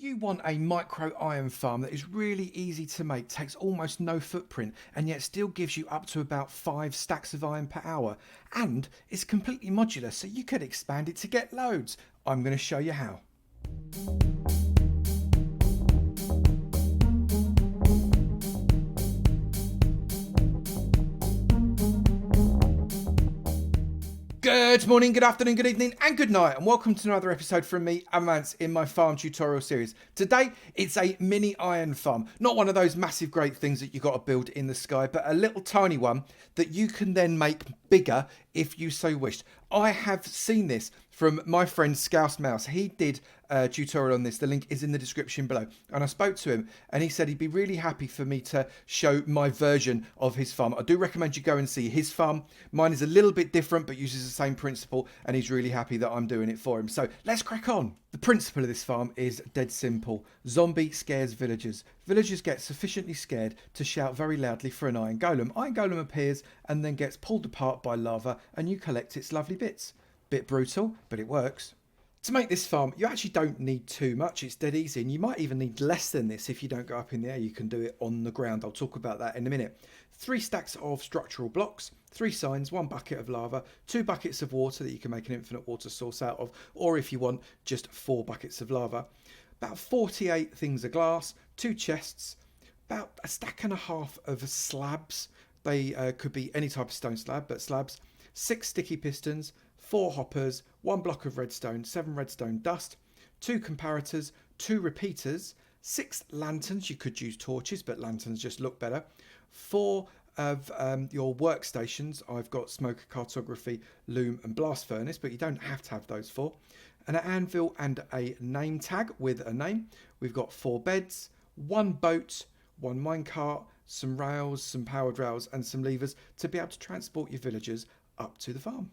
you want a micro iron farm that is really easy to make, takes almost no footprint, and yet still gives you up to about 5 stacks of iron per hour, and is completely modular so you could expand it to get loads? I'm going to show you how. Good morning, good afternoon, good evening, and good night, and welcome to another episode from me, Avomance, in my farm tutorial series. Today, it's a mini iron farm. Not one of those massive great things that you've got to build in the sky, but a little tiny one that you can then make bigger if you so wished. I have seen this from my friend ScouseMouse. He did a tutorial on this. The link is in the description below. And I spoke to him and he said he'd be really happy for me to show my version of his farm. I do recommend you go and see his farm. Mine is a little bit different but uses the same principle, and he's really happy that I'm doing it for him. So let's crack on. The principle of this farm is dead simple. Zombie scares villagers. Villagers get sufficiently scared to shout very loudly for an iron golem. Iron golem appears and then gets pulled apart by lava, and you collect its lovely bits. Bit brutal, but it works. To make this farm, you actually don't need too much. It's dead easy, and you might even need less than this if you don't go up in the air. You can do it on the ground. I'll talk about that in a minute. 3 stacks of structural blocks, 3 signs, 1 bucket of lava, 2 buckets of water that you can make an infinite water source out of, or if you want, just 4 buckets of lava. About 48 things of glass, 2 chests, about 1.5 stacks of slabs. They could be any type of stone slab, but slabs. 6 sticky pistons, 4 hoppers, 1 block of redstone, 7 redstone dust, 2 comparators, 2 repeaters, 6 lanterns. You could use torches, but lanterns just look better. 4 of your workstations. I've got smoker, cartography, loom and blast furnace, but you don't have to have those 4. An anvil and a name tag with a name. We've got 4 beds, 1 boat, 1 minecart, some rails, some powered rails and some levers to be able to transport your villagers up to the farm.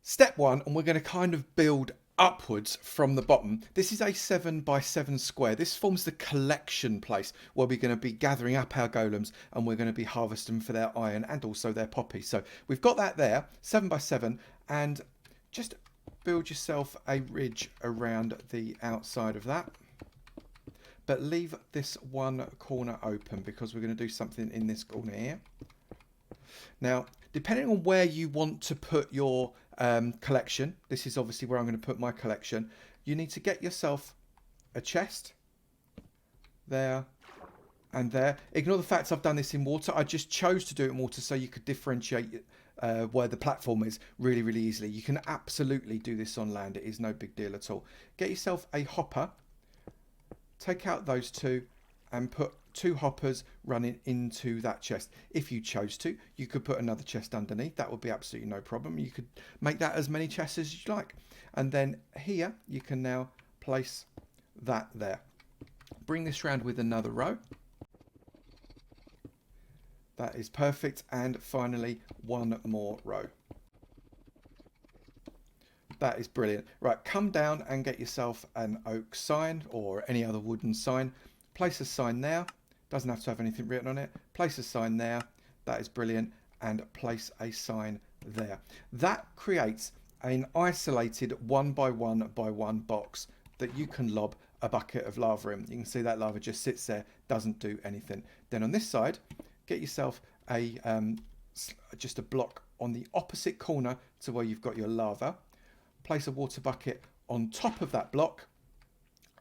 Step 1, and we're going to kind of build upwards from the bottom. This is a 7x7 square. This forms the collection place where we're going to be gathering up our golems, and we're going to be harvesting for their iron and also their poppies. So we've got that there, 7x7, and just build yourself a ridge around the outside of that. But leave this one corner open because we're going to do something in this corner here. Now, depending on where you want to put your collection, this is obviously where I'm going to put my collection, you need to get yourself a chest there and there. Ignore the fact I've done this in water. I just chose to do it in water so you could differentiate where the platform is really, really easily. You can absolutely do this on land. It is no big deal at all. Get yourself a hopper, take out those 2 and put 2 hoppers running into that chest. If you chose to, you could put another chest underneath. That would be absolutely no problem. You could make that as many chests as you like. And then here, you can now place that there. Bring this round with another row. That is perfect. And finally, 1 more row. That is brilliant. Right, come down and get yourself an oak sign or any other wooden sign. Place a sign there. Doesn't have to have anything written on it. Place a sign there. That is brilliant. And place a sign there. That creates an isolated 1x1x1 box that you can lob a bucket of lava in. You can see that lava just sits there, doesn't do anything. Then on this side, get yourself a just a block on the opposite corner to where you've got your lava. Place a water bucket on top of that block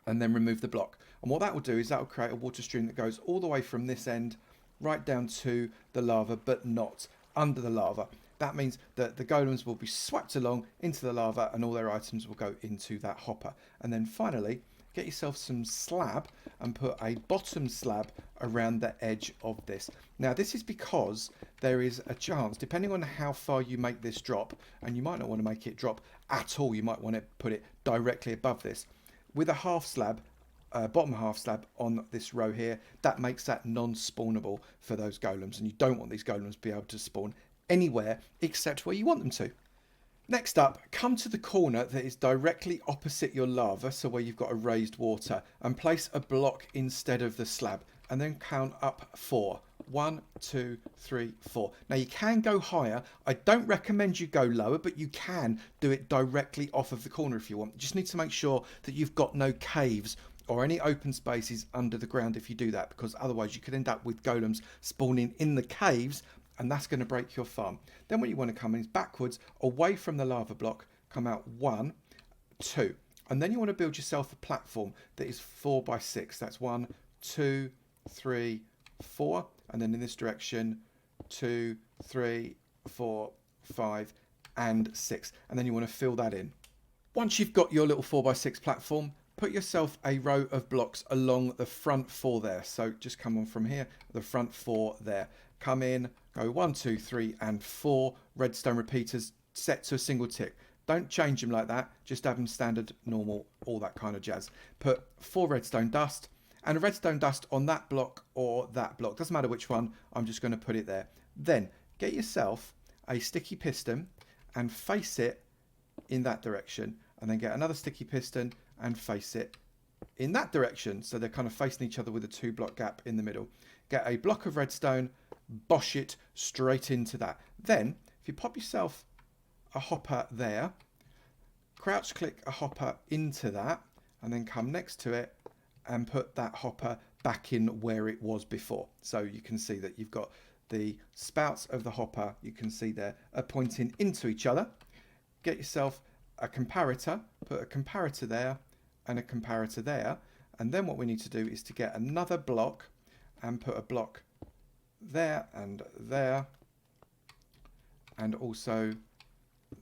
and then remove the block. And what that will do is that will create a water stream that goes all the way from this end right down to the lava, but not under the lava. That means that the golems will be swept along into the lava and all their items will go into that hopper. And then finally, get yourself some slab and put a bottom slab around the edge of this. Now this is because there is a chance, depending on how far you make this drop, and you might not want to make it drop at all, you might want to put it directly above this. With a half slab, bottom half slab on this row here, that makes that non-spawnable for those golems, and you don't want these golems to be able to spawn anywhere except where you want them to. Next up, come to the corner that is directly opposite your lava, so where you've got a raised water, and place a block instead of the slab, and then count up 4. 1, 2, 3, 4. Now you can go higher. I don't recommend you go lower, but you can do it directly off of the corner if you want. You just need to make sure that you've got no caves or any open spaces under the ground if you do that, because otherwise you could end up with golems spawning in the caves, and that's going to break your farm. Then what you want to come in is backwards, away from the lava block, come out 1, 2. And then you want to build yourself a platform that is 4 by 6. That's 1, 2, 3, 4. And then in this direction, 2, 3, 4, 5, and 6. And then you want to fill that in. Once you've got your little 4 by 6 platform, put yourself a row of blocks along the front 4 there. So just come on from here, the front 4 there. Come in, go 1, 2, 3, and 4 redstone repeaters set to a single tick. Don't change them like that. Just have them standard, normal, all that kind of jazz. Put 4 redstone dust and a redstone dust on that block or that block. Doesn't matter which one. I'm just going to put it there. Then get yourself a sticky piston and face it in that direction. And then get another sticky piston and face it in that direction. So they're kind of facing each other with a 2-block gap in the middle. Get a block of redstone, bosh it straight into that. Then if you pop yourself a hopper there, crouch click a hopper into that, and then come next to it and put that hopper back in where it was before. So you can see that you've got the spouts of the hopper, you can see there, are pointing into each other. Get yourself a comparator, put a comparator there and a comparator there, and then what we need to do is to get another block and put a block there, and also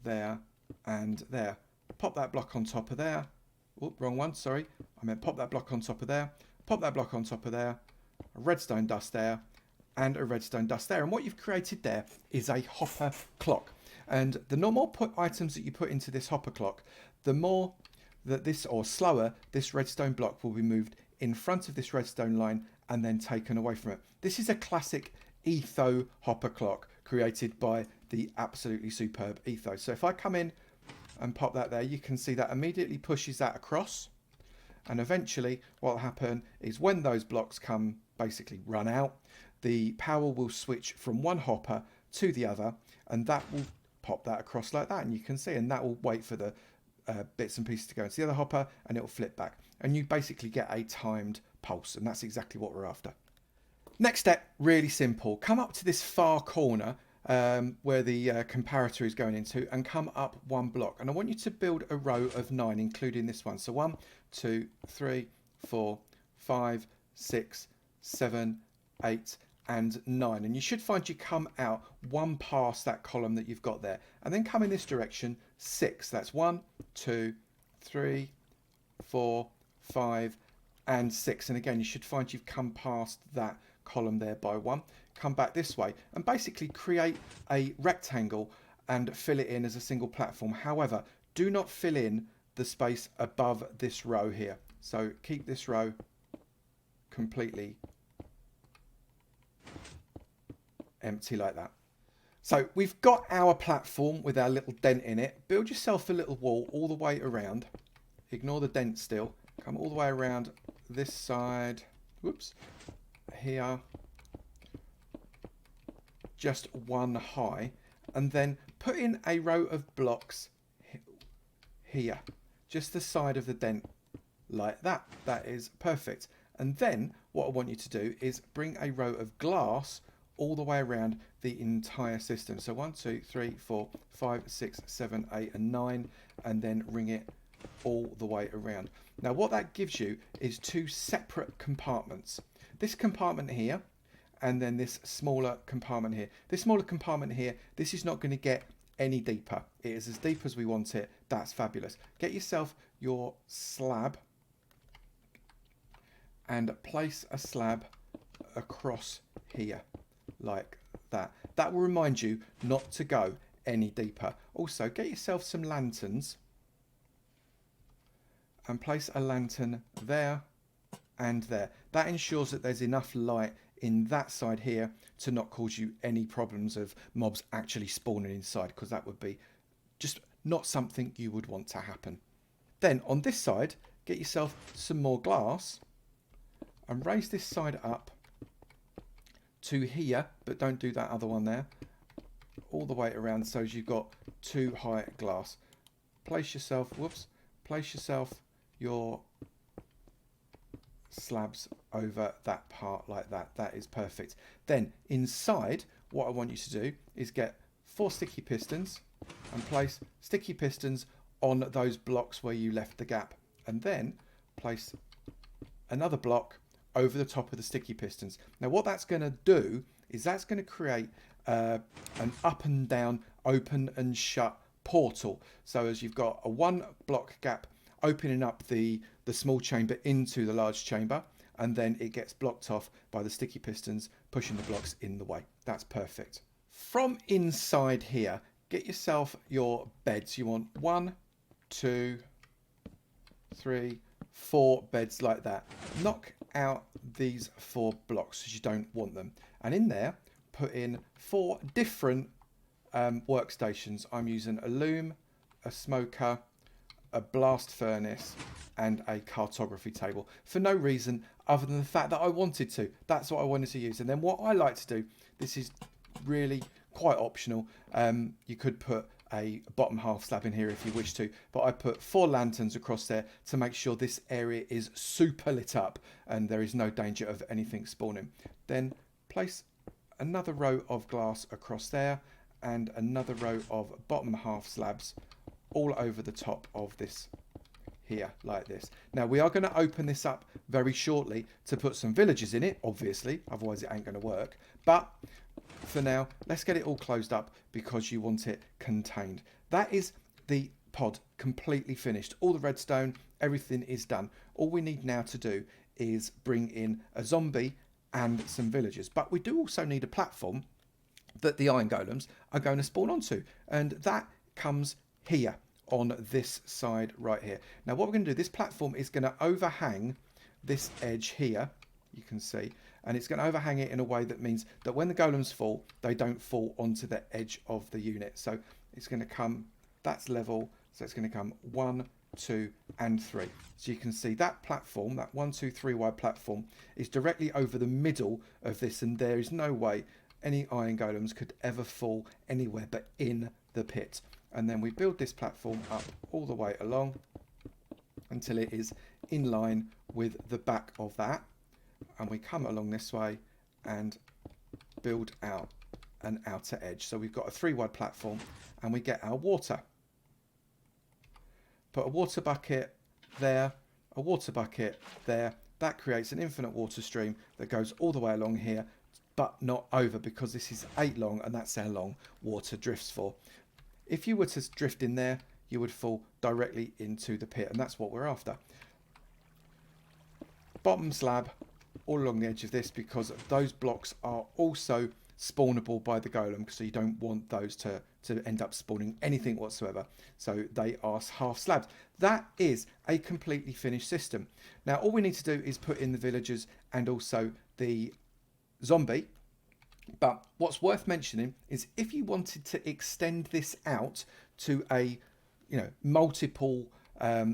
there and there. Pop that block on top of there. Oh, wrong one, sorry. I meant pop that block on top of there. Pop that block on top of there. A redstone dust there and a redstone dust there. And what you've created there is a hopper clock. And the more items that you put into this hopper clock, the more that this, or slower, this redstone block will be moved in front of this redstone line and then taken away from it. This is a classic Etho hopper clock created by the absolutely superb Etho. So if I come in and pop that there, you can see that immediately pushes that across, and eventually what will happen is when those blocks basically run out, the power will switch from one hopper to the other, and that will pop that across like that, and you can see, and that will wait for the bits and pieces to go into the other hopper, and it will flip back, and you basically get a timed pulse, and that's exactly what we're after. Next step, really simple. Come up to this far corner where the comparator is going into, and come up 1 block. And I want you to build a row of 9, including this one. So 1, 2, 3, 4, 5, 6, 7, 8, and 9. And you should find you come out 1 past that column that you've got there. And then come in this direction, 6. That's 1, 2, 3, 4, 5, and 6. And again, you should find you've come past that column there by 1. Come back this way and basically create a rectangle and fill it in as a single platform. However, do not fill in the space above this row here. So keep this row completely empty like that. So we've got our platform with our little dent in it. Build yourself a little wall all the way around. Ignore the dent still. Come all the way around this side. Whoops. Here. Just 1 high. And then put in a row of blocks here. Just the side of the dent like that. That is perfect. And then what I want you to do is bring a row of glass all the way around the entire system. So 1, 2, 3, 4, 5, 6, 7, 8, and 9, and then ring it all the way around. Now what that gives you is 2 separate compartments. This compartment here, and then this smaller compartment here. This smaller compartment here, this is not going to get any deeper. It is as deep as we want it. That's fabulous. Get yourself your slab and place a slab across here like that. That will remind you not to go any deeper. Also, get yourself some lanterns and place a lantern there and there. That ensures that there's enough light in that side here to not cause you any problems of mobs actually spawning inside, because that would be just not something you would want to happen. Then on this side, get yourself some more glass and raise this side up to here, but don't do that other one there, all the way around so as you've got 2 high glass. Place yourself, whoops, place yourself your slabs over that part like that. That is perfect. Then inside, what I want you to do is get 4 sticky pistons and place sticky pistons on those blocks where you left the gap, and then place another block over the top of the sticky pistons. Now what that's going to do is that's going to create an up and down, open and shut portal. So as you've got a 1 block gap opening up the small chamber into the large chamber, and then it gets blocked off by the sticky pistons pushing the blocks in the way. That's perfect. From inside here, get yourself your beds. You want 1, 2, 3, 4 beds like that. Knock out these 4 blocks because you don't want them, and in there put in 4 different workstations. I'm using a loom, a smoker, a blast furnace and a cartography table for no reason other than the fact that I wanted to. That's what I wanted to use. And then what I like to do, this is really quite optional, you could put a bottom half slab in here if you wish to, but I put 4 lanterns across there to make sure this area is super lit up and there is no danger of anything spawning. Then place another row of glass across there and another row of bottom half slabs all over the top of this here like this. Now we are going to open this up very shortly to put some villagers in it, obviously, otherwise it ain't going to work, but for now let's get it all closed up because you want it contained. That is the pod completely finished. All the redstone, everything is done. All we need now to do is bring in a zombie and some villagers, but we do also need a platform that the Iron Golems are going to spawn onto, and that comes here on this side right here. Now what we're going to do, this platform is going to overhang this edge here, you can see, and it's going to overhang it in a way that means that when the golems fall, they don't fall onto the edge of the unit. So it's going to come, that's level, so it's going to come 1, 2 and 3. So you can see that platform, that 1, 2, 3 wide platform is directly over the middle of this, and there is no way any Iron Golems could ever fall anywhere but in the pit. And then we build this platform up all the way along until it is in line with the back of that, and we come along this way and build out an outer edge. So we've got a 3 wide platform and we get our water. Put a water bucket there, a water bucket there. That creates an infinite water stream that goes all the way along here, but not over, because this is 8 long and that's how long water drifts for. If you were to drift in there, you would fall directly into the pit, and that's what we're after. Bottom slab all along the edge of this, because those blocks are also spawnable by the golem, so you don't want those to end up spawning anything whatsoever. So they are half slabs. That is a completely finished system. Now all we need to do is put in the villagers and also the zombie. But what's worth mentioning is if you wanted to extend this out to a, multiple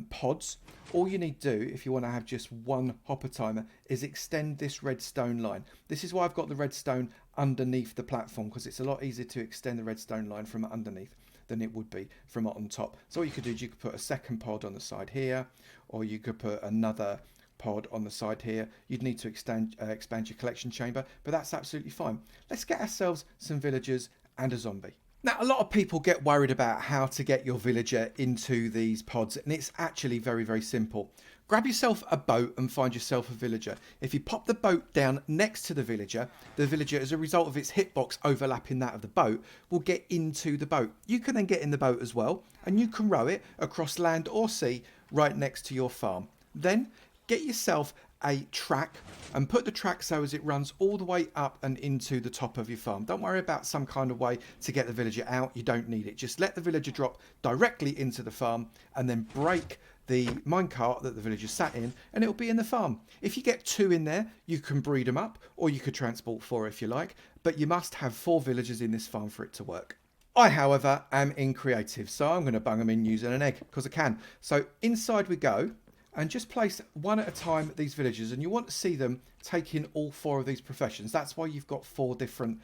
pods, all you need to do if you want to have just one hopper timer is extend this redstone line. This is why I've got the redstone underneath the platform, because it's a lot easier to extend the redstone line from underneath than it would be from on top. So what you could do is you could put a second pod on the side here, or you could put another pod on the side here. You'd need to expand your collection chamber, but that's absolutely fine. Let's get ourselves some villagers and a zombie. Now, a lot of people get worried about how to get your villager into these pods, and it's actually very, very simple. Grab yourself a boat and find yourself a villager. If you pop the boat down next to the villager, as a result of its hitbox overlapping that of the boat, will get into the boat. You can then get in the boat as well, and you can row it across land or sea right next to your farm. Then get yourself a track and put the track so as it runs all the way up and into the top of your farm. Don't worry about some kind of way to get the villager out. You don't need it. Just let the villager drop directly into the farm and then break the minecart that the villager sat in, and it'll be in the farm. If you get 2 in there, you can breed them up, or you could transport 4 if you like, but you must have 4 villagers in this farm for it to work. I, however, am in creative, so I'm going to bung them in using an egg because I can. So inside we go. And just place one at a time these villagers, and you want to see them take in all 4 of these professions. That's why you've got 4 different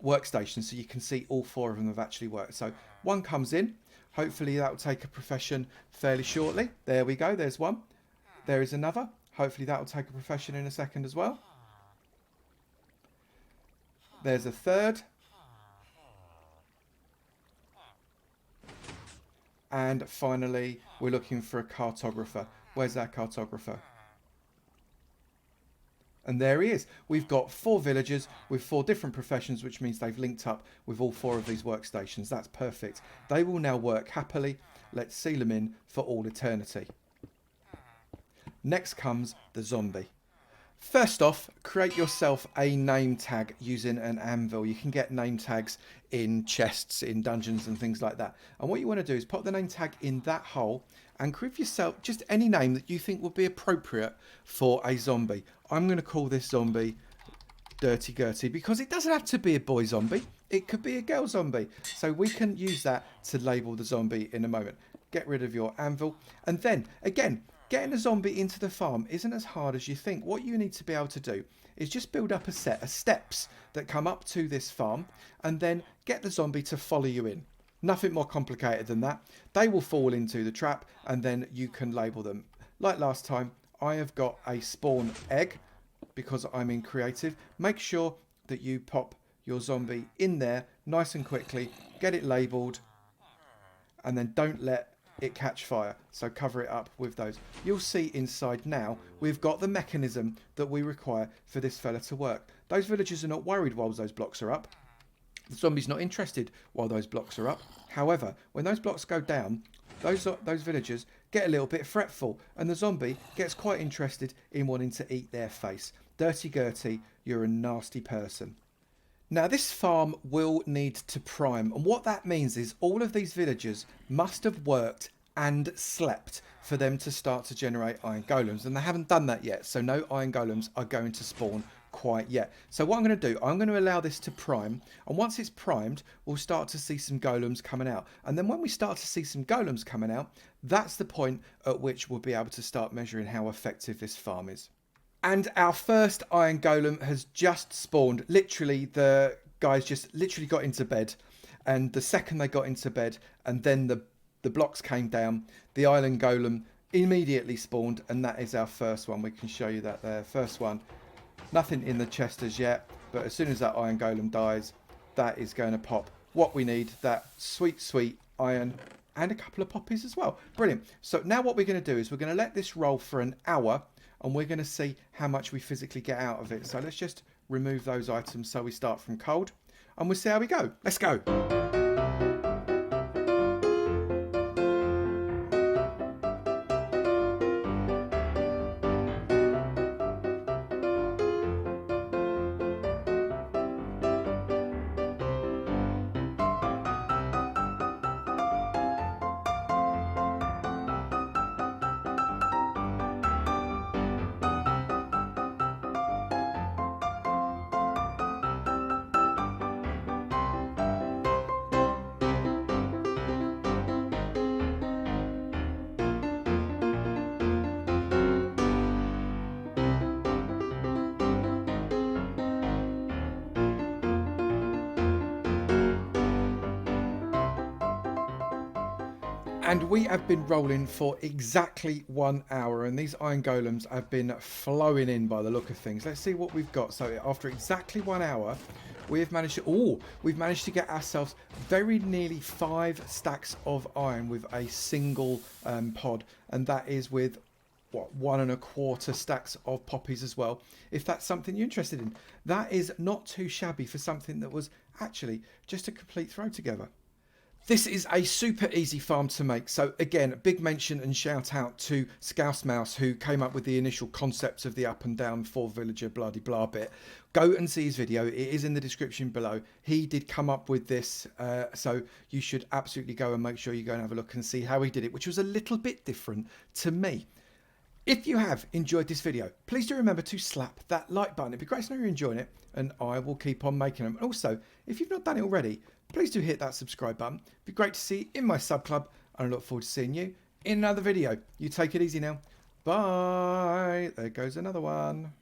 workstations, so you can see all 4 of them have actually worked. So one comes in, hopefully that will take a profession fairly shortly. There we go, there's one. There is another, Hopefully that will take a profession in a second as well. There's a third. And finally, we're looking for a cartographer. Where's that cartographer? And there he is. We've got 4 villagers with 4 different professions, which means they've linked up with all 4 of these workstations. That's perfect. They will now work happily. Let's seal them in for all eternity. Next comes the zombie. First off, create yourself a name tag using an anvil. You can get name tags in chests, in dungeons and things like that. And what you want to do is pop the name tag in that hole and create yourself just any name that you think would be appropriate for a zombie. I'm going to call this zombie Dirty Gertie because it doesn't have to be a boy zombie. It could be a girl zombie. So we can use that to label the zombie in a moment. Get rid of your anvil. And then, again, getting a zombie into the farm isn't as hard as you think. What you need to be able to do is just build up a set of steps that come up to this farm and then get the zombie to follow you in. Nothing more complicated than that. They will fall into the trap and then you can label them. Like last time, I have got a spawn egg because I'm in creative. Make sure that you pop your zombie in there nice and quickly, get it labelled, and then don't let it catch fire, so cover it up with those. You'll see inside now we've got the mechanism that we require for this fella to work. Those villagers are not worried while those blocks are up. The zombie's not interested while those blocks are up. However, when those blocks go down, those villagers get a little bit fretful and the zombie gets quite interested in wanting to eat their face. Dirty Gertie, you're a nasty person. Now this farm will need to prime, and what that means is all of these villagers must have worked and slept for them to start to generate iron golems, and they haven't done that yet, so no iron golems are going to spawn quite yet. So what I'm going to do, I'm going to allow this to prime, and once it's primed we'll start to see some golems coming out, and then when we start to see some golems coming out, that's the point at which we'll be able to start measuring how effective this farm is. And our first iron golem has just spawned. Literally, the guys just literally got into bed. And the second they got into bed and then the blocks came down, the iron golem immediately spawned. And that is our first one. We can show you that there. First one. Nothing in the chest as yet. But as soon as that iron golem dies, that is going to pop what we need. That sweet, sweet iron and a couple of poppies as well. Brilliant. So now what we're going to do is we're going to let this roll for an hour. And we're going to see how much we physically get out of it. So let's just remove those items so we start from cold. And we'll see how we go. Let's go. And we have been rolling for exactly 1 hour, and these iron golems have been flowing in by the look of things. Let's see what we've got. So after exactly 1 hour, we've managed to get ourselves very nearly 5 stacks of iron with a single pod, and that is with what, 1 1/4 stacks of poppies as well, if that's something you're interested in. That is not too shabby for something that was actually just a complete throw together. This is a super easy farm to make. So again, a big mention and shout out to ScouseMouse, who came up with the initial concepts of the up and down 4 villager bloody blah bit. Go and see his video. It is in the description below. He did come up with this. So you should absolutely go and make sure you go and have a look and see how he did it, which was a little bit different to me. If you have enjoyed this video, please do remember to slap that like button. It'd be great to know you're enjoying it, and I will keep on making them. And also, if you've not done it already, please do hit that subscribe button. It'd be great to see you in my sub club, and I look forward to seeing you in another video. You take it easy now. Bye. There goes another one.